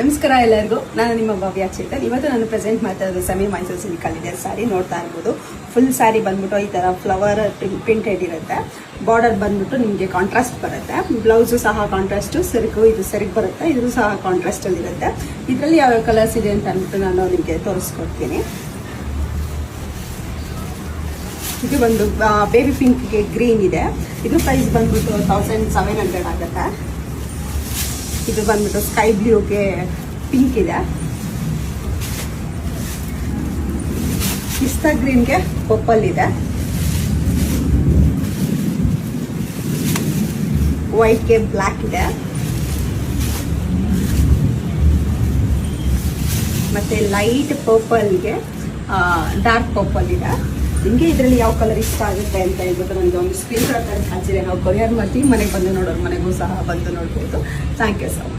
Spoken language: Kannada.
ನಮಸ್ಕಾರ ಎಲ್ಲರಿಗೂ. ನಾನು ನಿಮ್ಮ ಭವ್ಯ ಚೇತನ್. ಇವತ್ತು ನಾನು ಪ್ರೆಸೆಂಟ್ ಮಾಡ್ತಾ ಇರೋದು ಸೆಮಿ ಮೈಸೂರು ಸಿಲ್ಕ್ ಅಲ್ಲಿ ಸ್ಯಾರಿ ನೋಡ್ತಾ ಇರ್ಬೋದು. ಫುಲ್ ಸ್ಯಾರಿ ಬಂದ್ಬಿಟ್ಟು ಈ ತರ ಫ್ಲವರ್ ಪ್ರಿಂಟೆಡ್ ಇರುತ್ತೆ. ಬಾರ್ಡರ್ ಬಂದ್ಬಿಟ್ಟು ನಿಮಗೆ ಕಾಂಟ್ರಾಸ್ಟ್ ಬರುತ್ತೆ. ಬ್ಲೌಸ್ ಸಹ ಕಾಂಟ್ರಾಸ್ಟ್, ಸೆರಗು ಇದು ಸೆರಗು ಬರುತ್ತೆ, ಇದು ಸಹ ಕಾಂಟ್ರಾಸ್ಟ್ ಅಲ್ಲಿ ಇರುತ್ತೆ. ಇದರಲ್ಲಿ ಯಾವ ಕಲರ್ಸ್ ಇದೆ ಅಂತ ಅಂದ್ಬಿಟ್ಟು ನಾನು ನಿಮಗೆ ತೋರಿಸ್ಕೊಡ್ತೀನಿ. ಇದು ಒಂದು ಬೇಬಿ ಪಿಂಕ್ಗೆ ಗ್ರೀನ್ ಇದೆ. ಇದು ಪ್ರೈಸ್ ಬಂದ್ಬಿಟ್ಟು 1700 ಆಗುತ್ತೆ. ಇದು ಬಂದ್ಬಿಟ್ಟು ಸ್ಕೈ ಬ್ಲೂಗೆ ಪಿಂಕ್ ಇದೆ. ಪಿಸ್ತಾ ಗ್ರೀನ್ಗೆ ಪರ್ಪಲ್ ಇದೆ. ವೈಟ್ಗೆ ಬ್ಲ್ಯಾಕ್ ಇದೆ. ಮತ್ತೆ ಲೈಟ್ ಪರ್ಪಲ್ಗೆ ಡಾರ್ಕ್ ಪರ್ಪಲ್ ಇದೆ. ನಿಮಗೆ ಇದರಲ್ಲಿ ಯಾವ ಕಲರ್ ಇಷ್ಟ ಆಗುತ್ತೆ ಅಂತ ಹೇಳ್ಬಿಟ್ಟು ನನಗೆ ಒಂದು ಸ್ಕ್ರೀನ್ ಶಾಟ್ ಹಾಕಿದ್ರೆ ನಾವು ಕೊರಿಯರ್ ಮಾಡ್ತೀವಿ. ಮನೆಗೆ ಬಂದು ನೋಡೋರು ಮನೆಗೂ ಸಹ ಬಂದು ನೋಡ್ಬೋದು. Thank you so much.